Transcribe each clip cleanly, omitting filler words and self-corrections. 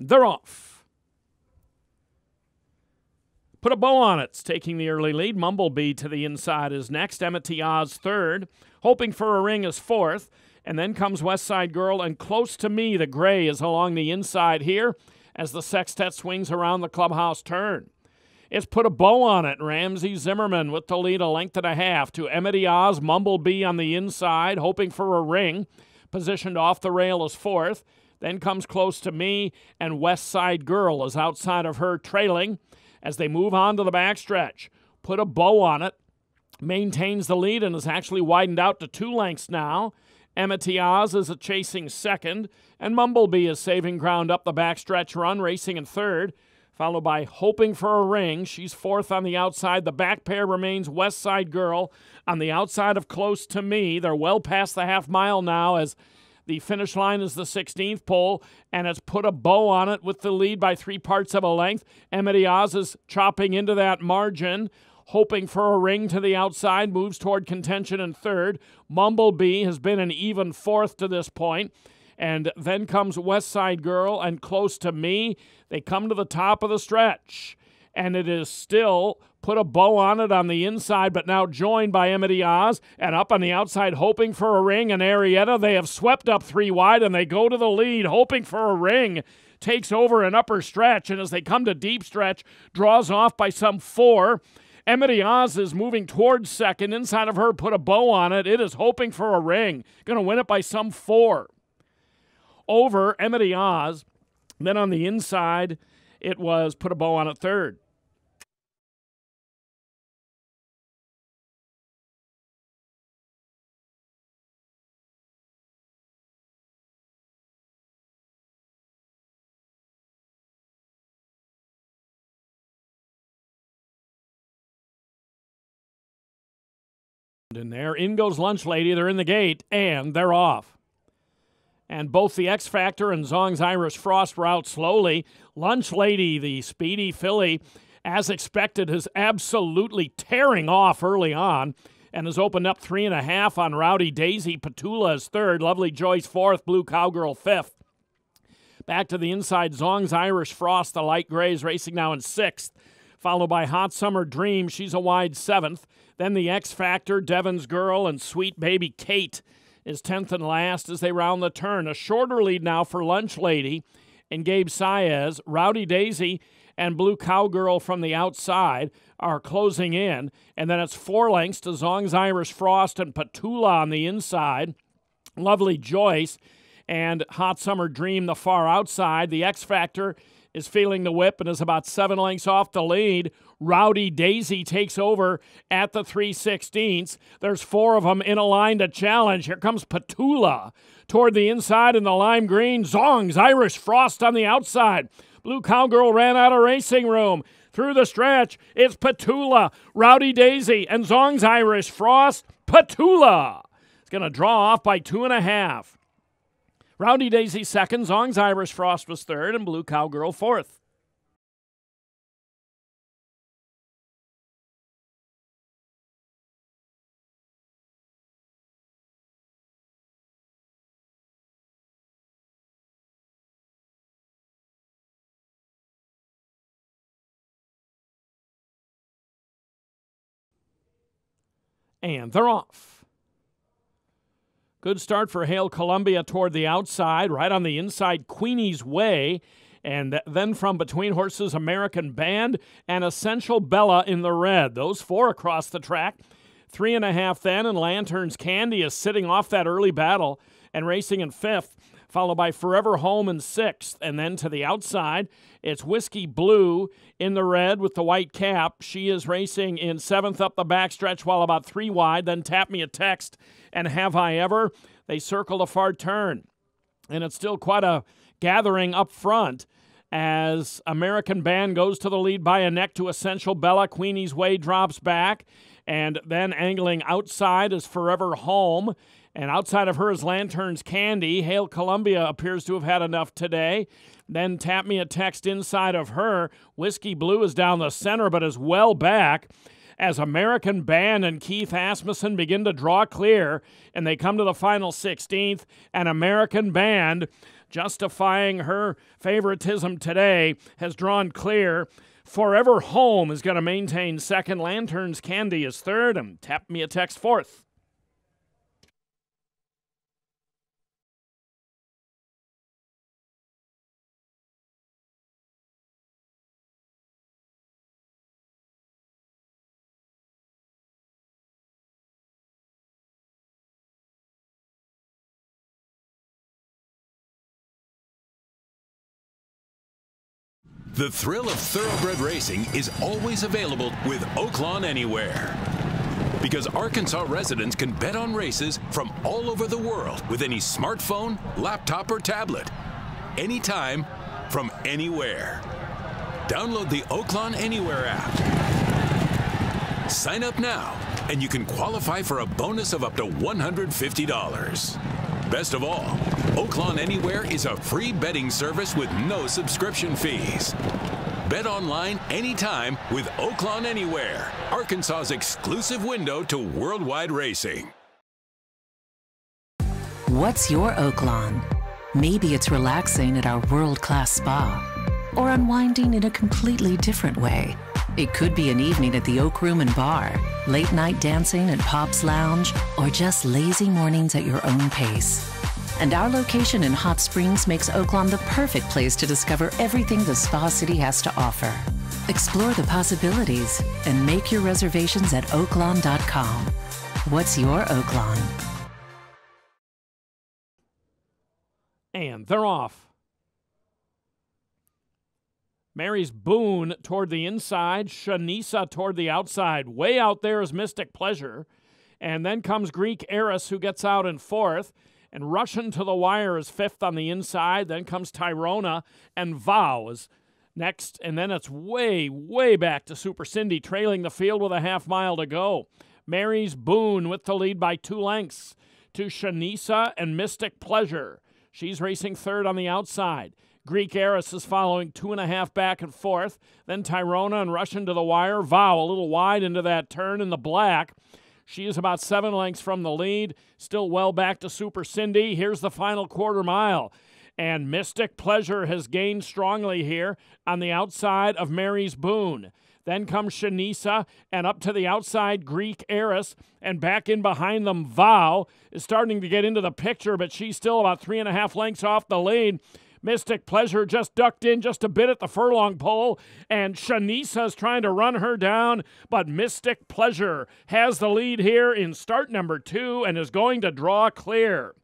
They're off. Put a Bow on It's taking the early lead. Mumblebee to the inside is next. Emity Oz third. Hoping for a Ring is fourth. And then comes West Side Girl, and Close to Me, the gray, is along the inside here as the sextet swings around the clubhouse turn. It's Put a Bow on It. Ramsey Zimmerman with the lead, a length and a half to Emity Oz. Mumblebee on the inside, hoping for a Ring. Positioned off the rail is fourth. Then comes Close to Me, and West Side Girl is outside of her, trailing as they move on to the backstretch. Put a Bow on It maintains the lead and is actually widened out to 2 lengths now. Emity Oz is a chasing second, and Mumblebee is saving ground up the backstretch run, racing in third, followed by Hoping for a Ring. She's fourth on the outside. The back pair remains West Side Girl on the outside of Close to Me. They're well past the half mile now as the finish line is the 16th pole, and it's Put a Bow on It with the lead by 3/4 of a length. Emity Oz is chopping into that margin. Hoping for a Ring to the outside, moves toward contention in third. Mumblebee has been an even fourth to this point. And then comes West Side Girl and Close to Me. They come to the top of the stretch. And it is still Put a Bow on It on the inside, but now joined by Emity Oz. And up on the outside, Hoping for a Ring and Arietta. They have swept up 3 wide, and they go to the lead. Hoping for a Ring takes over an upper stretch, and as they come to deep stretch, draws off by some 4. Emity Oz is moving towards second. Inside of her, Put a Bow on It. It is Hoping for a Ring. Going to win it by some 4. Over Emity Oz. Then on the inside, it was Put a Bow on It third. In there, in goes Lunch Lady. They're in the gate, and they're off. And both the X Factor and Zong's Irish Frost were out slowly. Lunch Lady, the speedy filly, as expected, is absolutely tearing off early on and has opened up 3.5 on Rowdy Daisy. Petula is third. Lovely Joyce fourth. Blue Cowgirl fifth. Back to the inside, Zong's Irish Frost, the light gray, is racing now in sixth, followed by Hot Summer Dream. She's a wide seventh. Then the X Factor, Devon's Girl, and Sweet Baby Kate is 10th and last as they round the turn. A shorter lead now for Lunch Lady and Gabe Saez. Rowdy Daisy and Blue Cowgirl from the outside are closing in. And then it's 4 lengths to Zong's Irish Frost and Petula on the inside. Lovely Joyce and Hot Summer Dream the far outside. The X Factor is feeling the whip and is about 7 lengths off the lead. Rowdy Daisy takes over at the 3/16. There's 4 of them in a line to challenge. Here comes Petula toward the inside in the lime green. Zong's Irish Frost on the outside. Blue Cowgirl ran out of racing room. Through the stretch, it's Petula, Rowdy Daisy, and Zong's Irish Frost. Petula is going to draw off by 2.5. Rowdy Daisy second, Zong's Irish Frost was third, and Blue Cowgirl fourth. And they're off. Good start for Hail Columbia toward the outside, right on the inside, Queenie's Way, and then from between horses, American Band and Essential Bella in the red. Those 4 across the track. 3.5 then, and Lantern's Candy is sitting off that early battle and racing in 5th, followed by Forever Home in 6th. And then to the outside, it's Whiskey Blue in the red with the white cap. She is racing in 7th up the backstretch while about 3 wide. Then Tap Me a Text and Have I Ever. They circle the far turn. And it's still quite a gathering up front as American Band goes to the lead by a neck to Essential Bella. Queenie's Way drops back. And then angling outside is Forever Home. And outside of her is Lantern's Candy. Hail Columbia appears to have had enough today. Then Tap Me a Text inside of her. Whiskey Blue is down the center but is well back as American Band and Keith Asmussen begin to draw clear, and they come to the final 16th, and American Band, justifying her favoritism today, has drawn clear. Forever Home is going to maintain second. Lantern's Candy is third, and Tap Me a Text fourth. The thrill of thoroughbred racing is always available with Oaklawn Anywhere. Because Arkansas residents can bet on races from all over the world with any smartphone, laptop, or tablet. Anytime, from anywhere. Download the Oaklawn Anywhere app. Sign up now, and you can qualify for a bonus of up to $150. Best of all, Oaklawn Anywhere is a free betting service with no subscription fees. Bet online anytime with Oaklawn Anywhere, Arkansas's exclusive window to worldwide racing. What's your Oaklawn? Maybe it's relaxing at our world-class spa, or unwinding in a completely different way. It could be an evening at the Oak Room and Bar, late night dancing at Pop's Lounge, or just lazy mornings at your own pace. And our location in Hot Springs makes Oaklawn the perfect place to discover everything the Spa City has to offer. Explore the possibilities and make your reservations at oaklawn.com. What's your Oaklawn? And they're off. Mary's Boone toward the inside, Shanisa toward the outside. Way out there is Mystic Pleasure. And then comes Greek Eris, who gets out in fourth. And Russian to the Wire is fifth on the inside. Then comes Tyrona, and Vow is next. And then it's way, way back to Super Cindy, trailing the field with a half mile to go. Mary's Boone with the lead by 2 lengths to Shanisa and Mystic Pleasure. She's racing third on the outside. Greek Eris is following 2.5 back and fourth. Then Tyrona and Russian to the Wire. Vow a little wide into that turn in the black. She is about 7 lengths from the lead. Still well back to Super Cindy. Here's the final quarter mile. And Mystic Pleasure has gained strongly here on the outside of Mary's Boone. Then comes Shanisa, and up to the outside, Greek Eris, and back in behind them, Vow is starting to get into the picture, but she's still about 3.5 lengths off the lead. Mystic Pleasure just ducked in just a bit at the furlong pole, and Shanisa's trying to run her down, but Mystic Pleasure has the lead here in start number 2 and is going to draw clear.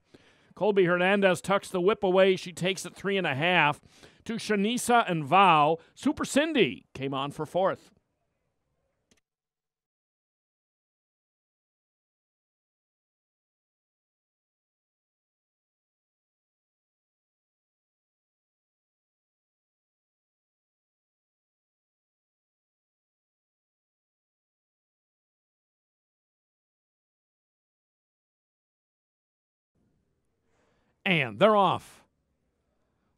Colby Hernandez tucks the whip away. She takes it 3.5 to Shanisa and Vow. Super Cindy came on for fourth. And they're off.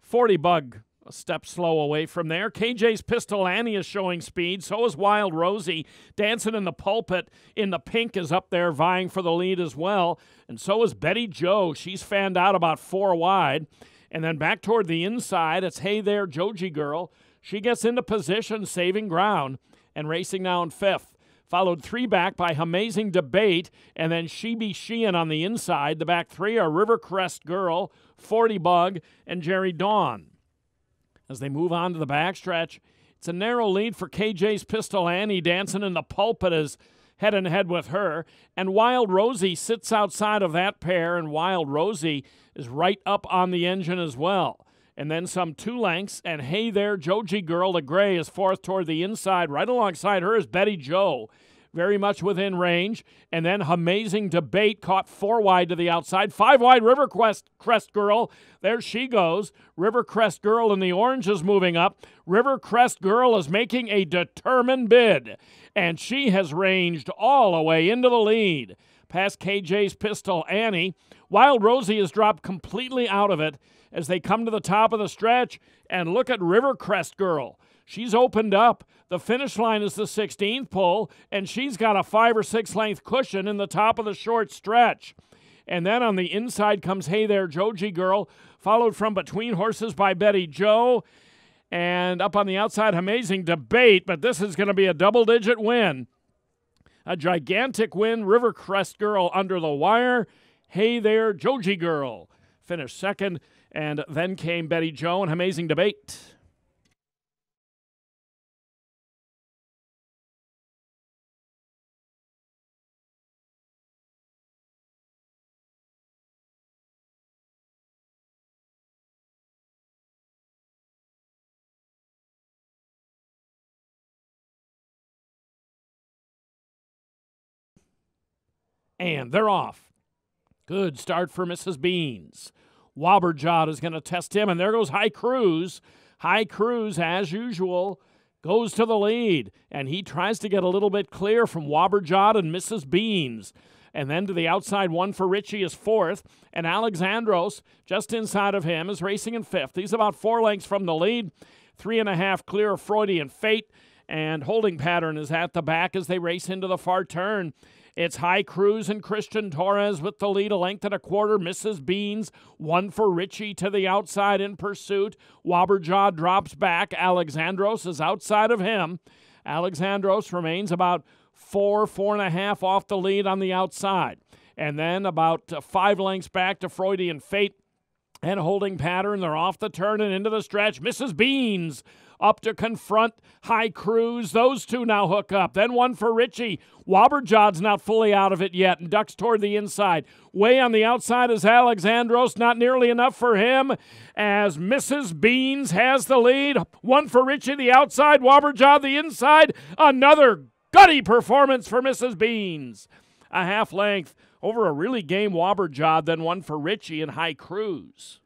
40 Bug, a step slow away from there. KJ's Pistol Annie is showing speed. So is Wild Rosie. Dancing in the Pulpit in the pink is up there vying for the lead as well. And so is Betty Joe. She's fanned out about 4 wide. And then back toward the inside, it's Hey There, Joji Girl. She gets into position, saving ground, and racing now in 5th. Followed 3 back by Amazing Debate, and then She Be Sheehan on the inside. The back 3 are Rivercrest Girl, 40 Bug, and Jerry Dawn. As they move on to the backstretch, it's a narrow lead for KJ's Pistol Annie. Dancing in the Pulpit is head and head with her. And Wild Rosie sits outside of that pair, and Wild Rosie is right up on the engine as well. And then some 2 lengths, and Hey There, Joji Girl, the gray, is fourth toward the inside. Right alongside her is Betty Joe. very much within range. And then Amazing Debate caught 4 wide to the outside. 5 wide, Rivercrest Girl. There she goes. Rivercrest Girl in the orange is moving up. Rivercrest Girl is making a determined bid, and she has ranged all the way into the lead. Past KJ's Pistol Annie. Wild Rosie has dropped completely out of it as they come to the top of the stretch. And look at Rivercrest Girl. She's opened up. The finish line is the 16th pull, and she's got a 5 or 6 length cushion in the top of the short stretch. And then on the inside comes Hey There, Joji Girl, followed from between horses by Betty Joe. And up on the outside, Amazing Debate, but this is going to be a double-digit win. A gigantic win, Rivercrest Girl under the wire. Hey There, Joji Girl finished second, and then came Betty Joe and Amazing Debate. And they're off. Good start for Mrs. Beans. Wobberjawed is going to test him, and there goes High Cruise. High Cruise, as usual, goes to the lead, and he tries to get a little bit clear from Wobberjawed and Mrs. Beans. And then to the outside, One for Richie is 4th, and Alexandros, just inside of him, is racing in 5th. He's about 4 lengths from the lead. 3.5 clear of Freudian Fate, and Holding Pattern is at the back as they race into the far turn. It's High Cruise and Christian Torres with the lead, 1.25 lengths. Mrs. Beans, One for Richie to the outside in pursuit. Wobberjaw drops back. Alexandros is outside of him. Alexandros remains about 4.5 off the lead on the outside. And then about 5 lengths back to Freudian Fate and Holding Pattern. They're off the turn and into the stretch. Mrs. Beans up to confront High Cruise. Those two now hook up. Then One for Richie. Wobberjaw's not fully out of it yet and ducks toward the inside. Way on the outside is Alexandros. Not nearly enough for him as Mrs. Beans has the lead. One for Richie the outside. Wobberjaw the inside. Another gutty performance for Mrs. Beans. A half length over a really game Wobberjaw. Then One for Richie and High Cruise.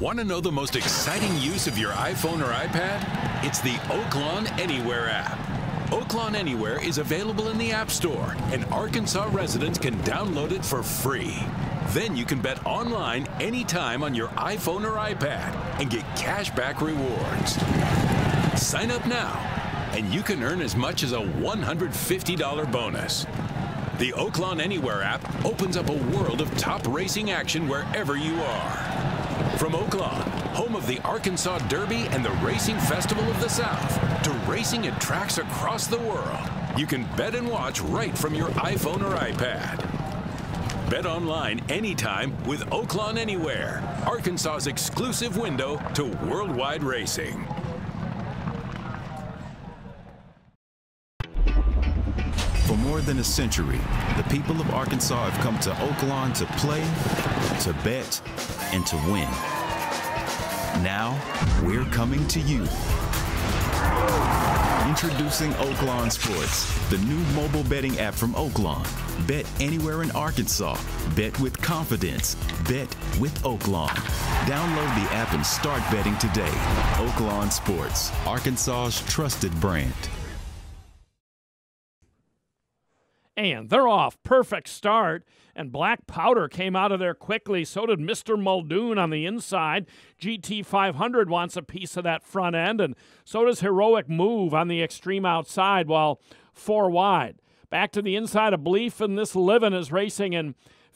Want to know the most exciting use of your iPhone or iPad? It's the Oaklawn Anywhere app. Oaklawn Anywhere is available in the App Store, and Arkansas residents can download it for free. Then you can bet online anytime on your iPhone or iPad and get cashback rewards. Sign up now, and you can earn as much as a $150 bonus. The Oaklawn Anywhere app opens up a world of top racing action wherever you are. From Oaklawn, home of the Arkansas Derby and the Racing Festival of the South, to racing at tracks across the world, you can bet and watch right from your iPhone or iPad. Bet online anytime with Oaklawn Anywhere, Arkansas's exclusive window to worldwide racing. For more than a century, the people of Arkansas have come to Oaklawn to play, to bet, and to win. Now, we're coming to you. Introducing Oaklawn Sports, the new mobile betting app from Oaklawn. Bet anywhere in Arkansas. Bet with confidence. Bet with Oaklawn. Download the app and start betting today. Oaklawn Sports, Arkansas's trusted brand. And they're off. Perfect start. And Black Powder came out of there quickly. So did Mr. Muldoon on the inside. GT 500 wants a piece of that front end. And so does Heroic Move on the extreme outside, while 4 wide. Back to the inside of Belief, and This Livin' is racing in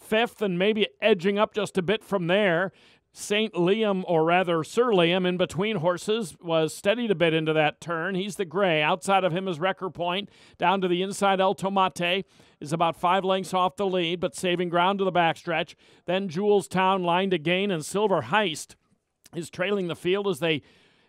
5th and maybe edging up just a bit from there. St. Liam, or rather Sir Liam, in between horses, was steadied a bit into that turn. He's the gray. Outside of him is Wrecker Point. Down to the inside, El Tomate is about 5 lengths off the lead, but saving ground to the backstretch. Then Jules Town line to gain, and Silver Heist is trailing the field as they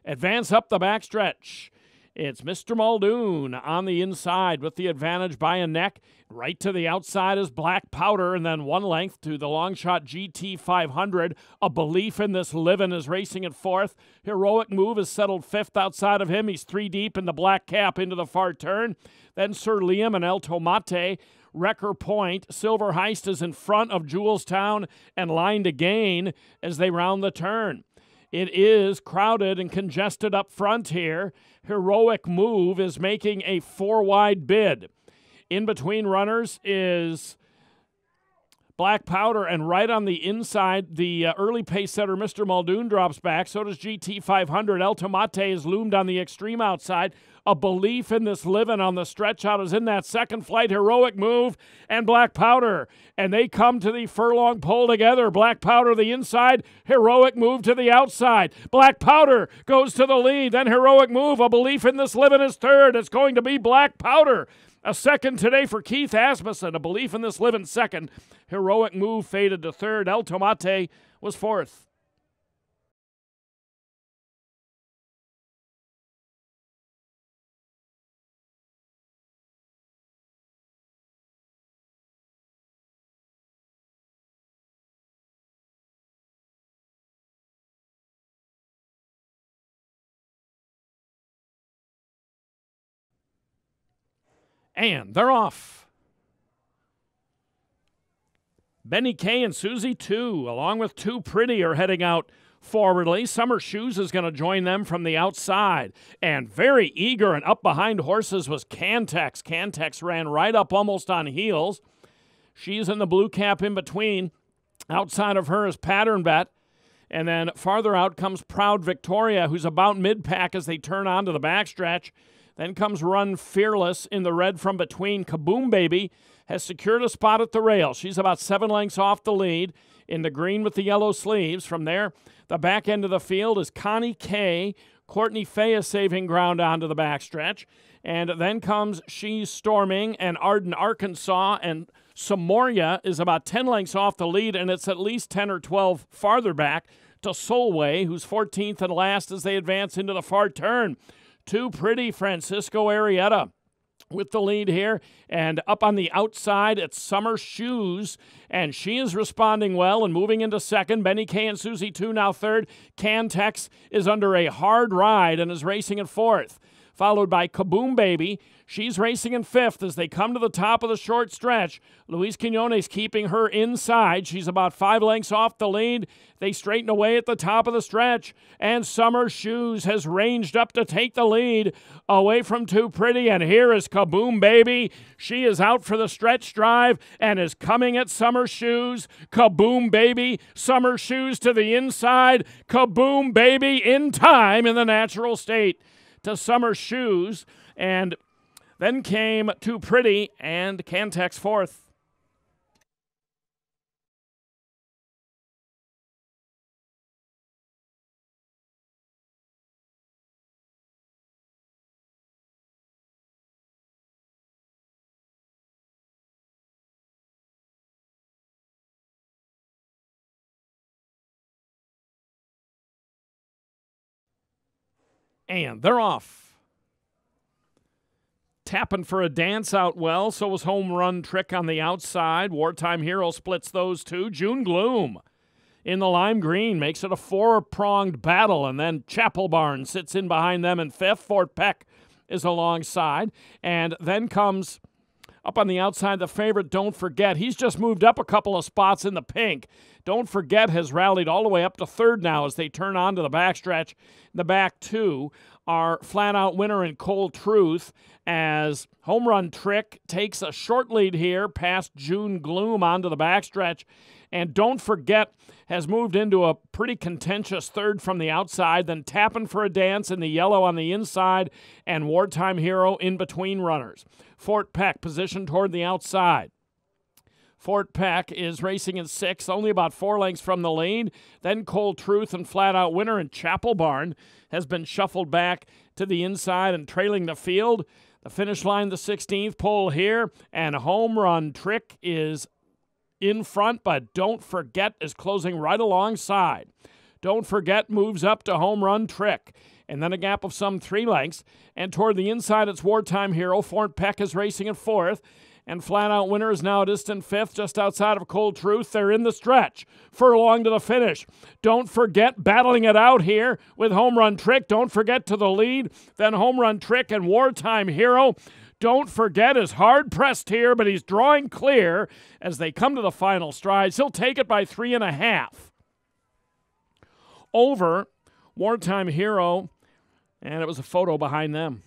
advance up the backstretch. It's Mr. Muldoon on the inside with the advantage by a neck. Right to the outside is Black Powder, and then one length to the long shot GT 500. A Belief in This Livin' is racing at fourth. Heroic Move is settled fifth outside of him. He's three deep in the black cap into the far turn. Then Sir Liam and El Tomate. Wrecker Point. Silver Heist is in front of Julestown and Line to Gain as they round the turn. It is crowded and congested up front here. Heroic Move is making a four-wide bid. In between runners is Black Powder, and right on the inside, the early pace setter, Mr. Muldoon, drops back. So does GT 500. El Tomate is loomed on the extreme outside. A Belief in This Livin' on the stretch out is in that second flight. Heroic Move and Black Powder. And they come to the furlong pole together. Black Powder the inside. Heroic Move to the outside. Black Powder goes to the lead. Then Heroic Move. A Belief in This Livin' is third. It's going to be Black Powder. A second today for Keith Asmussen. A Belief in This Livin' second. Heroic Move faded to third. El Tomate was fourth. And they're off. Benny K and Susie 2, along with Too Pretty, are heading out forwardly. Summer Shoes is going to join them from the outside. And very eager and up behind horses was Cantex. Cantex ran right up almost on heels. She's in the blue cap in between. Outside of her is Pattern Bet. And then farther out comes Proud Victoria, who's about mid-pack as they turn onto the backstretch. Then comes Run Fearless in the red from between. Kaboom Baby has secured a spot at the rail. She's about 7 lengths off the lead in the green with the yellow sleeves. From there, the back end of the field is Connie K. Courtney Fay is saving ground onto the backstretch. And then comes She's Storming and Arden, Arkansas. And Samoria is about 10 lengths off the lead, and it's at least 10 or 12 farther back to Solway, who's 14th and last as they advance into the far turn. Too Pretty, Francisco Arrieta with the lead here. And up on the outside, it's Summer Shoes. And she is responding well and moving into second. Benny K and Susie 2 now third. Cantex is under a hard ride and is racing in fourth. Followed by Kaboom Baby. She's racing in fifth as they come to the top of the short stretch. Luis Quinones keeping her inside. She's about 5 lengths off the lead. They straighten away at the top of the stretch. And Summer Shoes has ranged up to take the lead away from Too Pretty. And here is Kaboom Baby. She is out for the stretch drive and is coming at Summer Shoes. Kaboom Baby. Summer Shoes to the inside. Kaboom Baby in time in the natural state to Summer Shoes. And then came Too Pretty and Cantex fourth. And they're off. Tapping for a dance out well, so was Home Run Trick on the outside. Wartime Hero splits those two. June Gloom in the lime green makes it a 4-pronged battle, and then Chapel Barn sits in behind them in fifth. Fort Peck is alongside, and then comes up on the outside the favorite Don't Forget. He's just moved up a couple of spots in the pink. Don't Forget has rallied all the way up to third now as they turn on to the backstretch. The back two are Flat Out Winner and Cold Truth as Home Run Trick takes a short lead here past June Gloom onto the backstretch. And Don't Forget has moved into a pretty contentious third from the outside, then Tapping for a Dance in the yellow on the inside, and Wartime Hero in between runners. Fort Peck positioned toward the outside. Fort Peck is racing in sixth, only about 4 lengths from the lead. Then Cold Truth and Flat Out Winner, and Chapel Barn has been shuffled back to the inside and trailing the field. The finish line, the 16th pole here, and Home Run Trick is in front, but Don't Forget is closing right alongside. Don't Forget moves up to Home Run Trick. And then a gap of some 3 lengths. And toward the inside, it's Wartime Hero. Fort Peck is racing at 4th. And Flat Out Winner is now a distant 5th, just outside of Cold Truth. They're in the stretch. Furlong to the finish. Don't Forget battling it out here with Home Run Trick. Don't Forget to the lead. Then Home Run Trick and Wartime Hero. Don't Forget is hard pressed here, but he's drawing clear as they come to the final strides. He'll take it by 3.5. Over Wartime Hero, and it was a photo behind them.